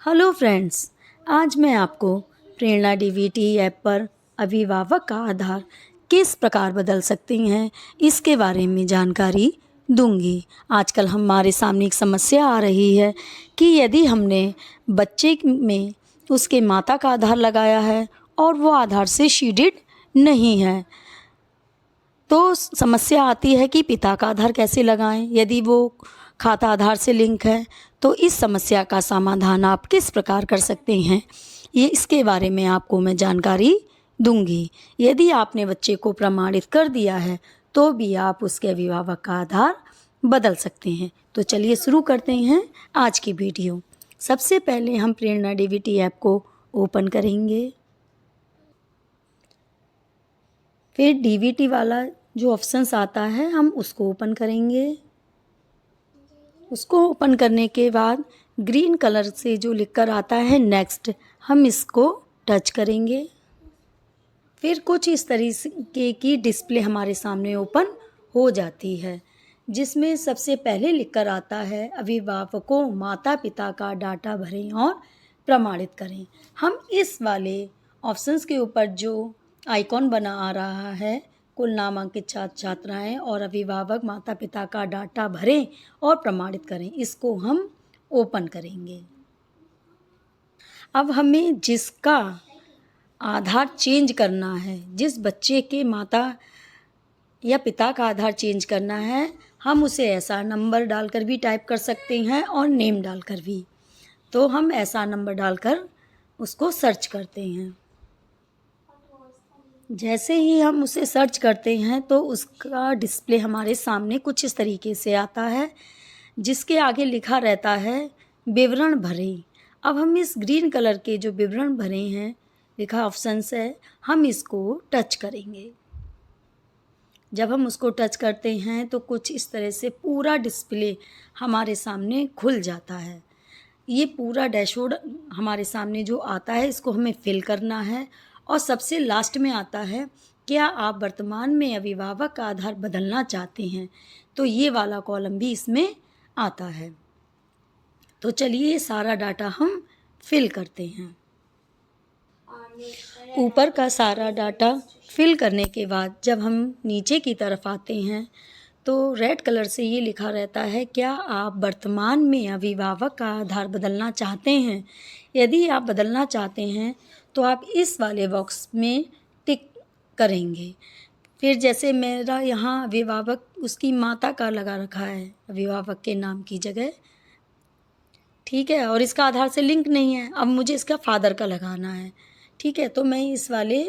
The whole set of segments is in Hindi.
हेलो फ्रेंड्स, आज मैं आपको प्रेरणा डीवीटी ऐप पर अभिभावक का आधार किस प्रकार बदल सकते हैं इसके बारे में जानकारी दूंगी। आजकल हमारे सामने एक समस्या आ रही है कि यदि हमने बच्चे में उसके माता का आधार लगाया है और वो आधार से शीडेड नहीं है, तो समस्या आती है कि पिता का आधार कैसे लगाएं यदि वो खाता आधार से लिंक है। तो इस समस्या का समाधान आप किस प्रकार कर सकते हैं, ये इसके बारे में आपको मैं जानकारी दूंगी। यदि आपने बच्चे को प्रमाणित कर दिया है तो भी आप उसके अभिभावक का आधार बदल सकते हैं। तो चलिए शुरू करते हैं आज की वीडियो। सबसे पहले हम प्रेरणा डीवीटी ऐप को ओपन करेंगे। फिर डीवीटी वाला जो ऑप्शंस आता है हम उसको ओपन करेंगे। उसको ओपन करने के बाद ग्रीन कलर से जो लिखकर आता है नेक्स्ट, हम इसको टच करेंगे। फिर कुछ इस तरीके की डिस्प्ले हमारे सामने ओपन हो जाती है, जिसमें सबसे पहले लिखकर आता है अभिभावकों माता पिता का डाटा भरें और प्रमाणित करें। हम इस वाले ऑप्शंस के ऊपर जो आइकॉन बना आ रहा है कुल नामांकित छात्र छात्राएँ और अभिभावक माता पिता का डाटा भरें और प्रमाणित करें, इसको हम ओपन करेंगे। अब हमें जिसका आधार चेंज करना है, जिस बच्चे के माता या पिता का आधार चेंज करना है, हम उसे ऐसा नंबर डालकर भी टाइप कर सकते हैं और नेम डालकर भी। तो हम ऐसा नंबर डालकर उसको सर्च करते हैं। जैसे ही हम उसे सर्च करते हैं तो उसका डिस्प्ले हमारे सामने कुछ इस तरीके से आता है, जिसके आगे लिखा रहता है विवरण भरें। अब हम इस ग्रीन कलर के जो विवरण भरे हैं लिखा ऑप्शंस है, हम इसको टच करेंगे। जब हम उसको टच करते हैं तो कुछ इस तरह से पूरा डिस्प्ले हमारे सामने खुल जाता है। ये पूरा डैशबोर्ड हमारे सामने जो आता है इसको हमें फिल करना है। और सबसे लास्ट में आता है क्या आप वर्तमान में अभिभावक का आधार बदलना चाहते हैं, तो ये वाला कॉलम भी इसमें आता है। तो चलिए ये सारा डाटा हम फिल करते हैं। ऊपर का सारा डाटा फिल करने के बाद जब हम नीचे की तरफ आते हैं तो रेड कलर से ये लिखा रहता है क्या आप वर्तमान में अभिभावक का आधार बदलना चाहते हैं। यदि आप बदलना चाहते हैं तो आप इस वाले बॉक्स में टिक करेंगे। फिर जैसे मेरा यहाँ अभिभावक उसकी माता का लगा रखा है अभिभावक के नाम की जगह, ठीक है, और इसका आधार से लिंक नहीं है, अब मुझे इसका फादर का लगाना है, ठीक है। तो मैं इस वाले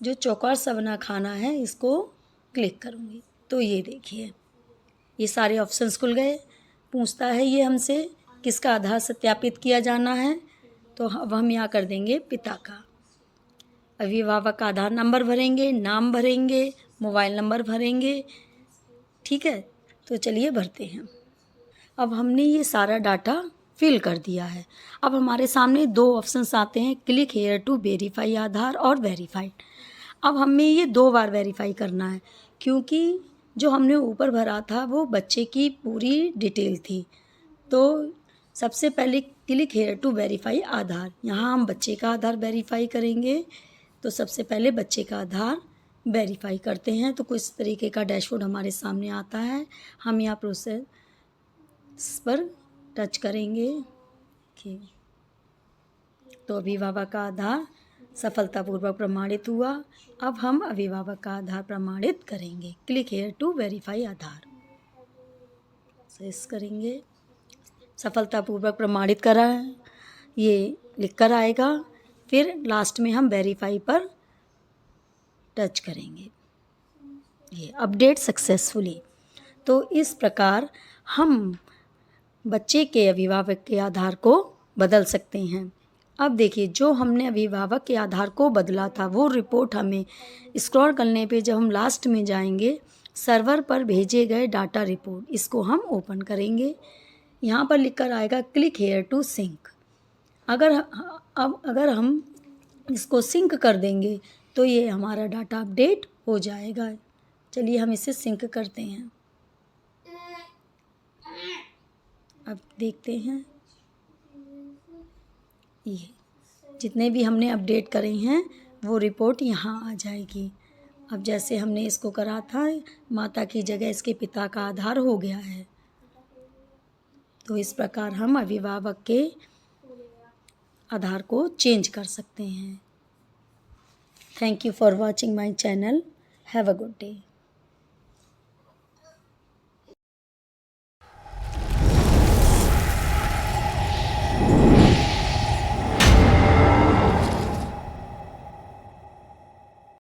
जो चौकार सा बना खाना है इसको क्लिक करूँगी। तो ये देखिए ये सारे ऑप्शंस खुल गए। पूछता है ये हमसे किसका आधार सत्यापित किया जाना है, तो अब हम यहाँ कर देंगे पिता का। अभिभावक का आधार नंबर भरेंगे, नाम भरेंगे, मोबाइल नंबर भरेंगे, ठीक है। तो चलिए भरते हैं। अब हमने ये सारा डाटा फिल कर दिया है। अब हमारे सामने दो ऑप्शंस आते हैं, क्लिक हेयर टू वेरीफाई आधार और वेरीफाइड। अब हमें ये 2 बार वेरीफाई करना है, क्योंकि जो हमने ऊपर भरा था वो बच्चे की पूरी डिटेल थी। तो सबसे पहले क्लिक हेयर टू वेरीफाई आधार, यहाँ हम बच्चे का आधार वेरीफाई करेंगे। तो सबसे पहले बच्चे का आधार वेरीफाई करते हैं। तो कुछ तरीके का डैशबोर्ड हमारे सामने आता है। हम यहाँ प्रोसेस पर टच करेंगे कि तो अभिभावक का आधार सफलतापूर्वक प्रमाणित हुआ। अब हम अभिभावक का आधार प्रमाणित करेंगे। Click here to verify Aadhaar process करेंगे। सफलतापूर्वक प्रमाणित करा है ये लिख कर आएगा। फिर लास्ट में हम वेरीफाई पर टच करेंगे, ये अपडेट सक्सेसफुली। तो इस प्रकार हम बच्चे के अभिभावक के आधार को बदल सकते हैं। अब देखिए जो हमने अभिभावक के आधार को बदला था वो रिपोर्ट हमें स्क्रॉल करने पे जब हम लास्ट में जाएंगे सर्वर पर भेजे गए डाटा रिपोर्ट, इसको हम ओपन करेंगे। यहाँ पर लिखकर आएगा क्लिक हेयर टू सिंक। अगर हम इसको सिंक कर देंगे तो ये हमारा डाटा अपडेट हो जाएगा। चलिए हम इसे सिंक करते हैं। अब देखते हैं ये जितने भी हमने अपडेट करे हैं वो रिपोर्ट यहाँ आ जाएगी। अब जैसे हमने इसको करा था, माता की जगह इसके पिता का आधार हो गया है। तो इस प्रकार हम अभिभावक के आधार को चेंज कर सकते हैं। Thank you for watching my channel. Have a good day.